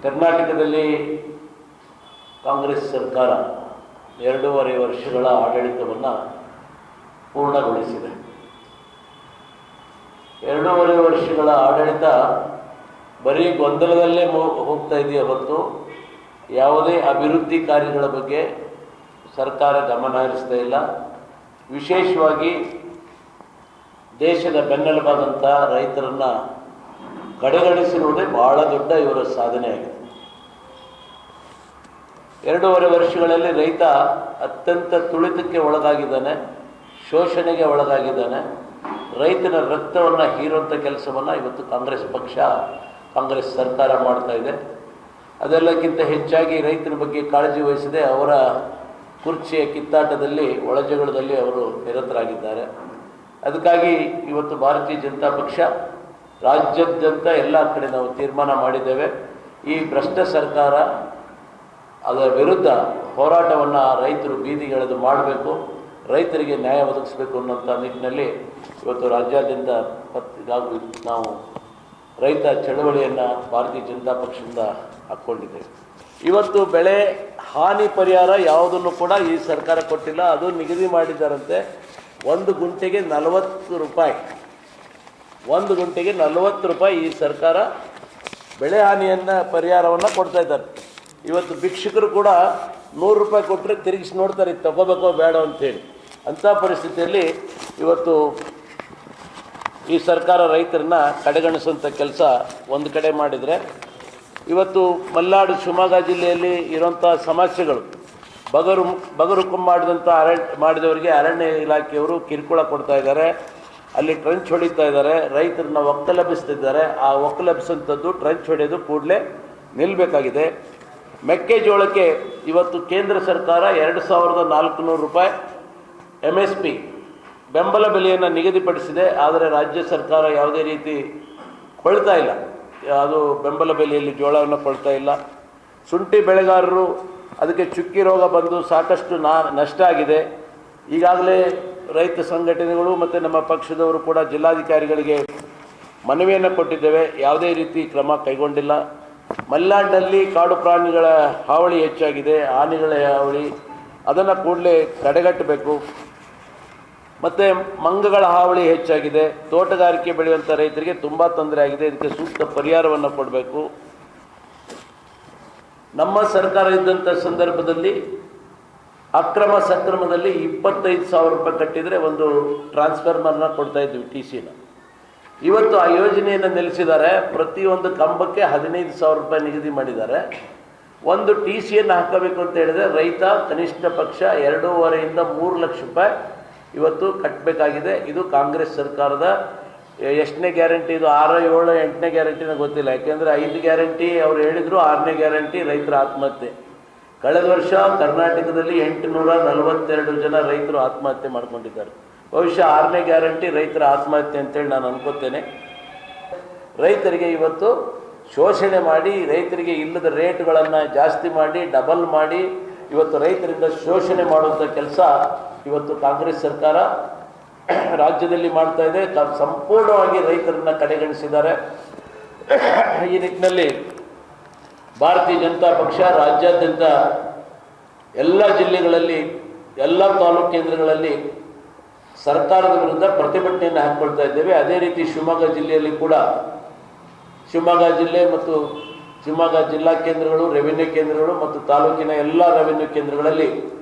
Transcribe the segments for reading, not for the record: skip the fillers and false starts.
ಕರ್ನಾಟಕದಲ್ಲಿ ಕಾಂಗ್ರೆಸ್ ಸರ್ಕಾರ 2.5 ವರ್ಷಗಳ ಆಡಳಿತವನ್ನು ಪೂರ್ಣಗೊಳಿಸಿದೆ. 2.5 ವರ್ಷಗಳ ಆಡಳಿತ ಬರೀ ಗೊಂದಲದಲ್ಲೇ ಹೋಗ್ತಾ ಇದೆಯೇ ಹೊರತು ಯಾವುದೇ ಅಭಿವೃದ್ಧಿ ಕಾರ್ಯಗಳ ಬಗ್ಗೆ ಸರ್ಕಾರ ಗಮನ ಹರಿಸ್ತಾ ಇಲ್ಲ. ವಿಶೇಷವಾಗಿ ದೇಶದ ಬೆನ್ನೆಲುಬಾದಂಥ ರೈತರನ್ನು ಕಡೆಗಣಿಸಿರುವುದೇ ಬಹಳ ದೊಡ್ಡ ಇವರ ಸಾಧನೆಯಾಗಿದೆ. 2.5 ವರ್ಷಗಳಲ್ಲಿ ರೈತ ಅತ್ಯಂತ ತುಳಿತಕ್ಕೆ ಒಳಗಾಗಿದ್ದಾನೆ, ಶೋಷಣೆಗೆ ಒಳಗಾಗಿದ್ದಾನೆ. ರೈತನ ರಕ್ತವನ್ನು ಹೀರುವಂಥ ಕೆಲಸವನ್ನು ಇವತ್ತು ಕಾಂಗ್ರೆಸ್ ಪಕ್ಷ, ಕಾಂಗ್ರೆಸ್ ಸರ್ಕಾರ ಮಾಡ್ತಾ ಇದೆ. ಅದೆಲ್ಲಕ್ಕಿಂತ ಹೆಚ್ಚಾಗಿ ರೈತನ ಬಗ್ಗೆ ಕಾಳಜಿ ವಹಿಸದೆ ಅವರ ಕುರ್ಚಿಯ ಕಿತ್ತಾಟದಲ್ಲಿ, ಒಳಜಗಳದಲ್ಲಿ ಅವರು ನಿರತರಾಗಿದ್ದಾರೆ. ಅದಕ್ಕಾಗಿ ಇವತ್ತು ಭಾರತೀಯ ಜನತಾ ಪಕ್ಷ ರಾಜ್ಯಾದ್ಯಂತ ಎಲ್ಲ ಕಡೆ ನಾವು ತೀರ್ಮಾನ ಮಾಡಿದ್ದೇವೆ. ಈ ಭ್ರಷ್ಟ ಸರ್ಕಾರ ಅದರ ವಿರುದ್ಧ ಹೋರಾಟವನ್ನು ರೈತರು ಬೀದಿಗೆಳೆದು ಮಾಡಬೇಕು, ರೈತರಿಗೆ ನ್ಯಾಯ ಒದಗಿಸಬೇಕು ಅನ್ನೋಂಥ ನಿಟ್ಟಿನಲ್ಲಿ ಇವತ್ತು ರಾಜ್ಯಾದ್ಯಂತ ನಾವು ರೈತ ಚಳವಳಿಯನ್ನು ಭಾರತೀಯ ಜನತಾ ಪಕ್ಷದಿಂದ ಹಾಕ್ಕೊಂಡಿದ್ದೇವೆ. ಇವತ್ತು ಬೆಳೆ ಹಾನಿ ಪರಿಹಾರ ಯಾವುದನ್ನು ಕೂಡ ಈ ಸರ್ಕಾರ ಕೊಟ್ಟಿಲ್ಲ. ಅದು ನಿಗದಿ ಮಾಡಿದ್ದಾರಂತೆ. 1 ಗುಂಟೆಗೆ 40 ರೂಪಾಯಿ, 1 ಗುಂಟೆಗೆ 40 ರೂಪಾಯಿ ಈ ಸರ್ಕಾರ ಬೆಳೆ ಹಾನಿಯನ್ನು ಪರಿಹಾರವನ್ನು ಕೊಡ್ತಾ ಇದ್ದಾರೆ. ಇವತ್ತು ಭಿಕ್ಷುಕರು ಕೂಡ 100 ರೂಪಾಯಿ ಕೊಟ್ಟರೆ ತಿರುಗಿಸಿ ನೋಡ್ತಾರೆ, ತಗೋಬೇಕೋ ಬೇಡ ಅಂಥೇಳಿ. ಅಂಥ ಪರಿಸ್ಥಿತಿಯಲ್ಲಿ ಇವತ್ತು ಈ ಸರ್ಕಾರ ರೈತರನ್ನ ಕಡೆಗಣಿಸುವಂಥ ಕೆಲಸ ಒಂದು ಕಡೆ ಮಾಡಿದರೆ, ಇವತ್ತು ಮಲೆನಾಡು ಶಿವಮೊಗ್ಗ ಜಿಲ್ಲೆಯಲ್ಲಿ ಇರುವಂಥ ಸಮಸ್ಯೆಗಳು, ಬಗರು ಮಾಡಿದವರಿಗೆ ಅರಣ್ಯ ಇಲಾಖೆಯವರು ಕಿರುಕುಳ ಕೊಡ್ತಾ ಇದ್ದಾರೆ. ಅಲ್ಲಿ ಟ್ರಂಚ್ ಹೊಡಿತಾ ಇದ್ದಾರೆ, ರೈತರನ್ನ ಒಕ್ಕಲೆಬ್ಬಿಸ್ತಿದ್ದಾರೆ. ಆ ಒಕ್ಕಲೆಬ್ಬಿಸುವಂಥದ್ದು, ಟ್ರಂಚ್ ಹೊಡೆಯೋದು ಕೂಡಲೇ ನಿಲ್ಲಬೇಕಾಗಿದೆ. ಮೆಕ್ಕೆಜೋಳಕ್ಕೆ ಇವತ್ತು ಕೇಂದ್ರ ಸರ್ಕಾರ 2400 ರೂಪಾಯಿ MSP ಬೆಂಬಲ ಬೆಲೆಯನ್ನು ನಿಗದಿಪಡಿಸಿದೆ. ಆದರೆ ರಾಜ್ಯ ಸರ್ಕಾರ ಯಾವುದೇ ರೀತಿ ಕೊಳ್ತಾ ಇಲ್ಲ, ಅದು ಬೆಂಬಲ ಬೆಲೆಯಲ್ಲಿ ಜೋಳವನ್ನು ಕೊಳ್ತಾ ಇಲ್ಲ. ಶುಂಠಿ ಬೆಳೆಗಾರರು ಅದಕ್ಕೆ ಚುಕ್ಕಿ ರೋಗ ಬಂದು ಸಾಕಷ್ಟು ನಷ್ಟ ಆಗಿದೆ. ಈಗಾಗಲೇ ರೈತ ಸಂಘಟನೆಗಳು ಮತ್ತು ನಮ್ಮ ಪಕ್ಷದವರು ಕೂಡ ಜಿಲ್ಲಾಧಿಕಾರಿಗಳಿಗೆ ಮನವಿಯನ್ನು ಕೊಟ್ಟಿದ್ದೇವೆ. ಯಾವುದೇ ರೀತಿ ಕ್ರಮ ಕೈಗೊಂಡಿಲ್ಲ. ಮಲೆನಾಡಿನಲ್ಲಿ ಕಾಡು ಪ್ರಾಣಿಗಳ ಹಾವಳಿ ಹೆಚ್ಚಾಗಿದೆ, ಆನೆಗಳ ಹಾವಳಿ, ಅದನ್ನು ಕೂಡಲೇ ತಡೆಗಟ್ಟಬೇಕು. ಮತ್ತು ಮಂಗಗಳ ಹಾವಳಿ ಹೆಚ್ಚಾಗಿದೆ. ತೋಟಗಾರಿಕೆ ಬೆಳೆಯುವಂಥ ರೈತರಿಗೆ ತುಂಬ ತೊಂದರೆ ಆಗಿದೆ. ಇದಕ್ಕೆ ಸೂಕ್ತ ಪರಿಹಾರವನ್ನು ಕೊಡಬೇಕು. ನಮ್ಮ ಸರ್ಕಾರ ಇದ್ದಂಥ ಸಂದರ್ಭದಲ್ಲಿ ಅಕ್ರಮ ಸಕ್ರಮದಲ್ಲಿ 25,000 ರೂಪಾಯಿ ಕಟ್ಟಿದರೆ ಒಂದು ಟ್ರಾನ್ಸ್ಫಾರ್ಮರ್ನ ಕೊಡ್ತಾ ಇದ್ವಿ, TCನ. ಇವತ್ತು ಆ ಯೋಜನೆಯನ್ನು ನಿಲ್ಲಿಸಿದ್ದಾರೆ. ಪ್ರತಿಯೊಂದು ಕಂಬಕ್ಕೆ 15,000 ರೂಪಾಯಿ ನಿಗದಿ ಮಾಡಿದ್ದಾರೆ. ಒಂದು TCಯನ್ನು ಹಾಕಬೇಕು ಅಂತ ಹೇಳಿದರೆ ರೈತ ಕನಿಷ್ಠ ಪಕ್ಷ 2.5 ಇಂದ 3 ಲಕ್ಷ ರೂಪಾಯಿ ಇವತ್ತು ಕಟ್ಟಬೇಕಾಗಿದೆ. ಇದು ಕಾಂಗ್ರೆಸ್ ಸರ್ಕಾರದ ಎಷ್ಟನೇ ಗ್ಯಾರಂಟಿ? ಇದು 6, 7, 8ನೇ ಗ್ಯಾರಂಟಿನ ಗೊತ್ತಿಲ್ಲ. ಯಾಕೆಂದರೆ 5 ಗ್ಯಾರಂಟಿ ಅವ್ರು ಹೇಳಿದರು, 6ನೇ ಗ್ಯಾರಂಟಿ ರೈತರ ಆತ್ಮಹತ್ಯೆ. ಕಳೆದ ವರ್ಷ ಕರ್ನಾಟಕದಲ್ಲಿ 842 ಜನ ರೈತರು ಆತ್ಮಹತ್ಯೆ ಮಾಡ್ಕೊಂಡಿದ್ದಾರೆ. ಬಹುಶಃ 6ನೇ ಗ್ಯಾರಂಟಿ ರೈತರ ಆತ್ಮಹತ್ಯೆ ಅಂತೇಳಿ ನಾನು ಅನ್ಕೋತೇನೆ. ರೈತರಿಗೆ ಇವತ್ತು ಶೋಷಣೆ ಮಾಡಿ, ರೈತರಿಗೆ ಇಲ್ಲದ ರೇಟ್ಗಳನ್ನು ಜಾಸ್ತಿ ಮಾಡಿ, ಡಬಲ್ ಮಾಡಿ, ಇವತ್ತು ರೈತರಿಂದ ಶೋಷಣೆ ಮಾಡುವಂಥ ಕೆಲಸ ಇವತ್ತು ಕಾಂಗ್ರೆಸ್ ಸರ್ಕಾರ ರಾಜ್ಯದಲ್ಲಿ ಮಾಡ್ತಾ ಇದೆ. ಸಂಪೂರ್ಣವಾಗಿ ರೈತರನ್ನ ಕಡೆಗಣಿಸಿದ್ದಾರೆ. ಈ ನಿಟ್ಟಿನಲ್ಲಿ ಭಾರತೀಯ ಜನತಾ ಪಕ್ಷ ರಾಜ್ಯಾದ್ಯಂತ ಎಲ್ಲ ಜಿಲ್ಲೆಗಳಲ್ಲಿ, ಎಲ್ಲ ತಾಲೂಕು ಕೇಂದ್ರಗಳಲ್ಲಿ ಸರ್ಕಾರದ ವಿರುದ್ಧ ಪ್ರತಿಭಟನೆಯನ್ನು ಹಾಕ್ಕೊಳ್ತಾ ಇದ್ದೇವೆ. ಅದೇ ರೀತಿ ಶಿವಮೊಗ್ಗ ಜಿಲ್ಲೆಯಲ್ಲಿ ಕೂಡ, ಶಿವಮೊಗ್ಗ ಜಿಲ್ಲೆ ಮತ್ತು ಶಿವಮೊಗ್ಗ ಜಿಲ್ಲಾ ಕೇಂದ್ರಗಳು, ರೆವಿನ್ಯೂ ಕೇಂದ್ರಗಳು ಮತ್ತು ತಾಲೂಕಿನ ಎಲ್ಲ ರೆವಿನ್ಯೂ ಕೇಂದ್ರಗಳಲ್ಲಿ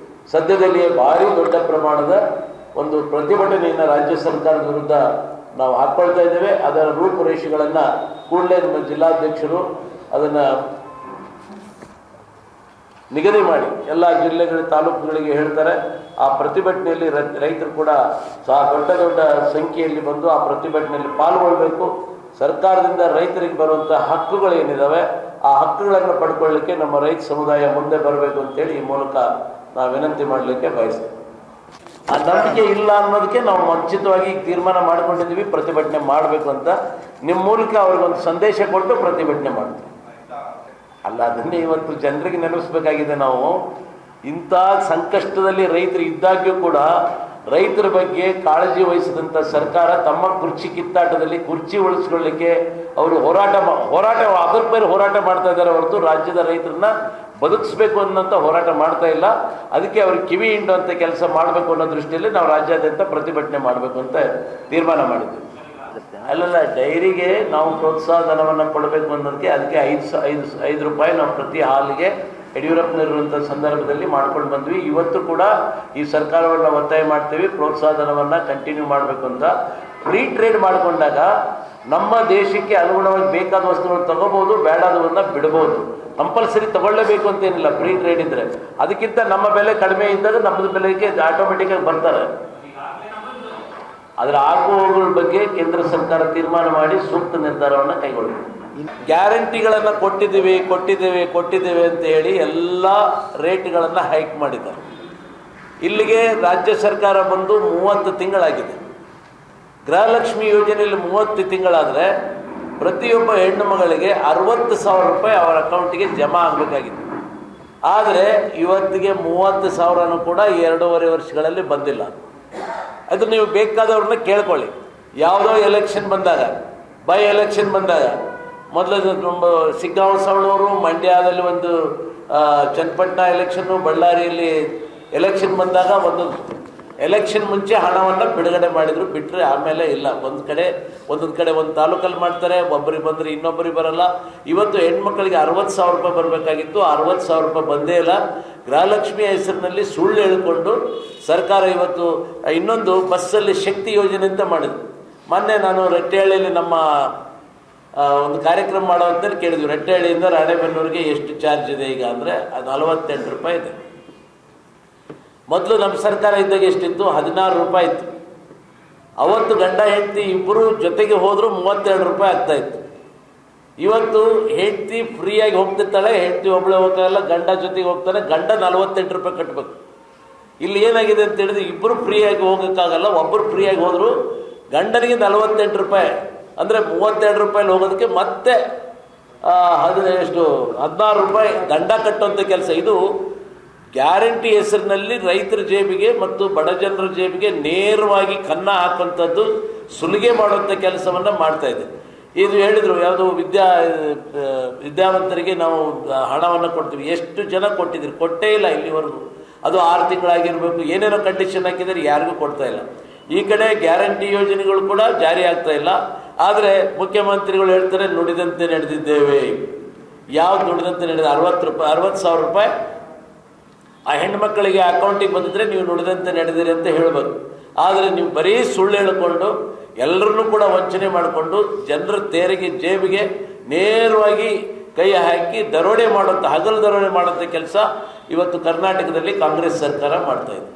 ಸದ್ಯದಲ್ಲಿಯೇ ಭಾರಿ ದೊಡ್ಡ ಪ್ರಮಾಣದ ಒಂದು ಪ್ರತಿಭಟನೆಯನ್ನು ರಾಜ್ಯ ಸರ್ಕಾರದ ವಿರುದ್ಧ ನಾವು ಹಾಕ್ಕೊಳ್ತಾ ಇದ್ದೇವೆ. ಅದರ ರೂಪುರೇಷೆಗಳನ್ನು ಕೂಡಲೇ ನಮ್ಮ ಜಿಲ್ಲಾಧ್ಯಕ್ಷರು ಅದನ್ನು ನಿಗದಿ ಮಾಡಿ ಎಲ್ಲ ಜಿಲ್ಲೆಗಳ ತಾಲೂಕುಗಳಿಗೆ ಹೇಳ್ತಾರೆ. ಆ ಪ್ರತಿಭಟನೆಯಲ್ಲಿ ರೈತರು ಕೂಡ ದೊಡ್ಡ ಸಂಖ್ಯೆಯಲ್ಲಿ ಬಂದು ಆ ಪ್ರತಿಭಟನೆಯಲ್ಲಿ ಪಾಲ್ಗೊಳ್ಳಬೇಕು. ಸರ್ಕಾರದಿಂದ ರೈತರಿಗೆ ಬರುವಂಥ ಹಕ್ಕುಗಳೇನಿದ್ದಾವೆ ಆ ಹಕ್ಕುಗಳನ್ನು ಪಡ್ಕೊಳ್ಳಿಕ್ಕೆ ನಮ್ಮ ರೈತ ಸಮುದಾಯ ಮುಂದೆ ಬರಬೇಕು ಅಂತೇಳಿ ಈ ಮೂಲಕ ನಾವು ವಿನಂತಿ ಮಾಡಲಿಕ್ಕೆ ಬಯಸ್ತೇವೆ. ಆ ನಂಬಿಕೆ ಇಲ್ಲ ಅನ್ನೋದಕ್ಕೆ ನಾವು ಮುಂಚಿತವಾಗಿ ತೀರ್ಮಾನ ಮಾಡ್ಕೊಂಡಿದ್ದೀವಿ, ಪ್ರತಿಭಟನೆ ಮಾಡಬೇಕು ಅಂತ. ನಿಮ್ಮ ಮೂಲಕ ಅವ್ರಿಗೊಂದು ಸಂದೇಶ ಕೊಟ್ಟು ಪ್ರತಿಭಟನೆ ಮಾಡ್ತೀವಿ. ಅಲ್ಲ, ಅದನ್ನೇ ಇವತ್ತು ಜನರಿಗೆ ನೆನಪಿಸ್ಬೇಕಾಗಿದೆ. ನಾವು ಇಂಥ ಸಂಕಷ್ಟದಲ್ಲಿ ರೈತರು ಇದ್ದಾಗ್ಯೂ ಕೂಡ ರೈತರ ಬಗ್ಗೆ ಕಾಳಜಿ ವಹಿಸಿದಂಥ ಸರ್ಕಾರ ತಮ್ಮ ಕುರ್ಚಿ ಕಿತ್ತಾಟದಲ್ಲಿ ಕುರ್ಚಿ ಉಳಿಸ್ಕೊಳ್ಳಿಕ್ಕೆ ಅವರು ಹೋರಾಟ ಅದ್ರ ಮೇಲೆ ಹೋರಾಟ ಮಾಡ್ತಾ ಇದ್ದಾರೆ ಹೊರತು ರಾಜ್ಯದ ರೈತರನ್ನ ಬದುಕಿಸ್ಬೇಕು ಅನ್ನೋಂಥ ಹೋರಾಟ ಮಾಡ್ತಾ ಇಲ್ಲ. ಅದಕ್ಕೆ ಅವ್ರಿಗೆ ಕಿವಿ ಹಿಂಡುವಂಥ ಕೆಲಸ ಮಾಡಬೇಕು ಅನ್ನೋ ದೃಷ್ಟಿಯಲ್ಲಿ ನಾವು ರಾಜ್ಯಾದ್ಯಂತ ಪ್ರತಿಭಟನೆ ಮಾಡಬೇಕು ಅಂತ ತೀರ್ಮಾನ ಮಾಡಿದ್ವಿ. ಅಲ್ಲಲ್ಲ, ಡೈರಿಗೆ ನಾವು ಪ್ರೋತ್ಸಾಹ ಧನವನ್ನು ಕೊಡಬೇಕು ಅನ್ನೋದಕ್ಕೆ ಅದಕ್ಕೆ ಐದು ರೂಪಾಯಿ ನಾವು ಪ್ರತಿ ಹಾಲಿಗೆ ಯಡಿಯೂರಪ್ಪನವರಿರುವಂಥ ಸಂದರ್ಭದಲ್ಲಿ ಮಾಡ್ಕೊಂಡು ಬಂದ್ವಿ. ಇವತ್ತು ಕೂಡ ಈ ಸರ್ಕಾರವನ್ನು ಒತ್ತಾಯ ಮಾಡ್ತೀವಿ, ಪ್ರೋತ್ಸಾಹ ಧನವನ್ನು ಕಂಟಿನ್ಯೂ ಮಾಡಬೇಕು ಅಂತ. ಫ್ರೀ ಟ್ರೇಡ್ ಮಾಡಿಕೊಂಡಾಗ ನಮ್ಮ ದೇಶಕ್ಕೆ ಅನುಗುಣವಾಗಿ ಬೇಕಾದ ವಸ್ತುಗಳನ್ನು ತಗೋಬೋದು, ಬೇಡಾದವನ್ನು ಬಿಡ್ಬೋದು. ಕಂಪಲ್ಸರಿ ತಗೊಳ್ಳೇಬೇಕು ಅಂತೇನಿಲ್ಲ ಫ್ರೀ ಟ್ರೇಡ್ ಇದ್ದರೆ. ಅದಕ್ಕಿಂತ ನಮ್ಮ ಬೆಲೆ ಕಡಿಮೆ ಇದ್ದಾಗ ನಮ್ಮದು ಬೆಲೆಗೆ ಆಟೋಮೆಟಿಕ್ಕಾಗಿ ಬರ್ತಾರೆ. ಅದರ ಆಗುವಗಳ ಬಗ್ಗೆ ಕೇಂದ್ರ ಸರ್ಕಾರ ತೀರ್ಮಾನ ಮಾಡಿ ಸೂಕ್ತ ನಿರ್ಧಾರವನ್ನು ಕೈಗೊಳ್ಳಬೇಕು. ಗ್ಯಾರಂಟಿಗಳನ್ನು ಕೊಟ್ಟಿದ್ದೇವೆ ಅಂತ ಹೇಳಿ ಎಲ್ಲ ರೇಟ್ಗಳನ್ನು ಹೈಕ್ ಮಾಡಿದ್ದಾರೆ. ಇಲ್ಲಿಗೆ ರಾಜ್ಯ ಸರ್ಕಾರ ಬಂದು 30 ತಿಂಗಳಾಗಿದೆ. ಗೃಹಲಕ್ಷ್ಮಿ ಯೋಜನೆಯಲ್ಲಿ 30 ತಿಂಗಳಾದರೆ ಪ್ರತಿಯೊಬ್ಬ ಹೆಣ್ಣು ಮಗಳಿಗೆ 60,000 ರೂಪಾಯಿ ಅವರ ಅಕೌಂಟಿಗೆ ಜಮಾ ಆಗಬೇಕಾಗಿತ್ತು. ಆದರೆ ಇವತ್ತಿಗೆ 30,000 ಕೂಡ 2.5 ವರ್ಷಗಳಲ್ಲಿ ಬಂದಿಲ್ಲ. ಅದು ನೀವು ಬೇಕಾದವ್ರನ್ನ ಕೇಳ್ಕೊಳ್ಳಿ. ಯಾವುದೋ ಎಲೆಕ್ಷನ್ ಬಂದಾಗ, ಬೈ ಎಲೆಕ್ಷನ್ ಬಂದಾಗ, ಮೊದಲು ಸಿಗ್ಗಾಂವ್ ಮಂಡ್ಯದಲ್ಲಿ ಒಂದು ಚನ್ನಪಟ್ಟಣ ಎಲೆಕ್ಷನ್ನು, ಬಳ್ಳಾರಿಯಲ್ಲಿ ಎಲೆಕ್ಷನ್ ಬಂದಾಗ ಎಲೆಕ್ಷನ್ ಮುಂಚೆ ಹಣವನ್ನು ಬಿಡುಗಡೆ ಮಾಡಿದ್ರು, ಬಿಟ್ಟರೆ ಆಮೇಲೆ ಇಲ್ಲ. ಒಂದೊಂದು ಕಡೆ ಒಂದು ತಾಲೂಕಲ್ಲಿ ಮಾಡ್ತಾರೆ, ಒಬ್ಬರಿಗೆ ಬಂದರೆ ಇನ್ನೊಬ್ಬರಿಗೆ ಬರಲ್ಲ. ಇವತ್ತು ಹೆಣ್ಮಕ್ಳಿಗೆ 60,000 ರೂಪಾಯಿ ಬರಬೇಕಾಗಿತ್ತು, 60,000 ರೂಪಾಯಿ ಬಂದೇ ಇಲ್ಲ. ಗೃಹಲಕ್ಷ್ಮಿ ಹೆಸರಿನಲ್ಲಿ ಸುಳ್ಳು ಹೇಳಿಕೊಂಡು ಸರ್ಕಾರ ಇವತ್ತು ಇನ್ನೊಂದು ಬಸ್ಸಲ್ಲಿ ಶಕ್ತಿ ಯೋಜನೆ ಅಂತ ಮಾಡಿದ್ರು. ಮೊನ್ನೆ ನಾನು ರಟ್ಟೆಹಳ್ಳಿಯಲ್ಲಿ ನಮ್ಮ ಒಂದು ಕಾರ್ಯಕ್ರಮ ಮಾಡೋ ಅಂತೇಳಿ ಕೇಳಿದ್ವಿ. ರಟ್ಟೆಹಳ್ಳಿಯಿಂದ ರಾಣೆಬೆನ್ನೂರಿಗೆ ಎಷ್ಟು ಚಾರ್ಜ್ ಇದೆ ಈಗ ಅಂದರೆ 48 ರೂಪಾಯಿ ಇದೆ. ಮೊದಲು ನಮ್ಮ ಸರ್ಕಾರ ಇದ್ದಾಗ ಎಷ್ಟಿತ್ತು? 16 ರೂಪಾಯಿ ಇತ್ತು. ಅವತ್ತು ಗಂಡ ಹೆಂಡತಿ ಇಬ್ಬರು ಜೊತೆಗೆ ಹೋದರೂ 32 ರೂಪಾಯಿ ಆಗ್ತಾಯಿತ್ತು. ಇವತ್ತು ಹೆಂಡತಿ ಫ್ರೀಯಾಗಿ ಹೋಗ್ತಿರ್ತಾಳೆ, ಹೆಂಡತಿ ಒಬ್ಬಳೆ ಹೋಗಲ್ಲ, ಗಂಡ ಜೊತೆಗೆ ಹೋಗ್ತಾನೆ, ಗಂಡ 48 ರೂಪಾಯಿ ಕಟ್ಟಬೇಕು. ಇಲ್ಲಿ ಏನಾಗಿದೆ ಅಂತ ಹೇಳಿದ್ರೆ ಇಬ್ಬರು ಫ್ರೀಯಾಗಿ ಹೋಗೋಕ್ಕಾಗಲ್ಲ. ಒಬ್ಬರು ಫ್ರೀಯಾಗಿ ಹೋದರೂ ಗಂಡನಿಗೆ 48 ರೂಪಾಯಿ ಅಂದರೆ 32 ರೂಪಾಯಲ್ಲಿ ಹೋಗೋದಕ್ಕೆ ಮತ್ತೆ 16 ರೂಪಾಯಿ ದಂಡ ಕಟ್ಟುವಂಥ ಕೆಲಸ. ಇದು ಗ್ಯಾರಂಟಿ ಹೆಸರಿನಲ್ಲಿ ರೈತರ ಜೇಬಿಗೆ ಮತ್ತು ಬಡ ಜನರ ಜೇಬಿಗೆ ನೇರವಾಗಿ ಕನ್ನ ಹಾಕುವಂಥದ್ದು, ಸುಲಿಗೆ ಮಾಡುವಂಥ ಕೆಲಸವನ್ನು ಮಾಡ್ತಾಯಿದೆ. ಇದು ಹೇಳಿದರು, ಯಾವುದು ವಿದ್ಯಾವಂತರಿಗೆ ನಾವು ಹಣವನ್ನು ಕೊಡ್ತೀವಿ. ಎಷ್ಟು ಜನ ಕೊಟ್ಟಿದ್ದೀರಿ? ಕೊಟ್ಟೇ ಇಲ್ಲ ಇಲ್ಲಿವರೆಗೂ. ಅದು 6 ತಿಂಗಳಾಗಿರಬೇಕು, ಏನೇನೋ ಕಂಡೀಷನ್ ಹಾಕಿದರೆ ಯಾರಿಗೂ ಕೊಡ್ತಾ ಇಲ್ಲ. ಈ ಕಡೆ ಗ್ಯಾರಂಟಿ ಯೋಜನೆಗಳು ಕೂಡ ಜಾರಿ ಆಗ್ತಾ ಇಲ್ಲ. ಆದರೆ ಮುಖ್ಯಮಂತ್ರಿಗಳು ಹೇಳ್ತಾರೆ ನುಡಿದಂತೆ ನಡೆದಿದ್ದೇವೆ. ಯಾವ್ದು ನುಡಿದಂತೆ ನಡೆದ? 60,000 ರೂಪಾಯಿ ಆ ಹೆಣ್ಮಕ್ಕಳಿಗೆ ಅಕೌಂಟಿಗೆ ಬಂದಿದ್ರೆ ನೀವು ನುಡಿದಂತೆ ನಡೆದಿರಿ ಅಂತ ಹೇಳಬೇಕು. ಆದರೆ ನೀವು ಬರೀ ಸುಳ್ಳು ಹೇಳಿಕೊಂಡು ಎಲ್ಲರನ್ನೂ ಕೂಡ ವಂಚನೆ ಮಾಡಿಕೊಂಡು ಜನರ ಜೇಬಿಗೆ ನೇರವಾಗಿ ಕೈ ಹಾಕಿ ಹಗಲು ದರೋಡೆ ಮಾಡುವಂಥ ಕೆಲಸ ಇವತ್ತು ಕರ್ನಾಟಕದಲ್ಲಿ ಕಾಂಗ್ರೆಸ್ ಸರ್ಕಾರ ಮಾಡ್ತಾ ಇದೆ.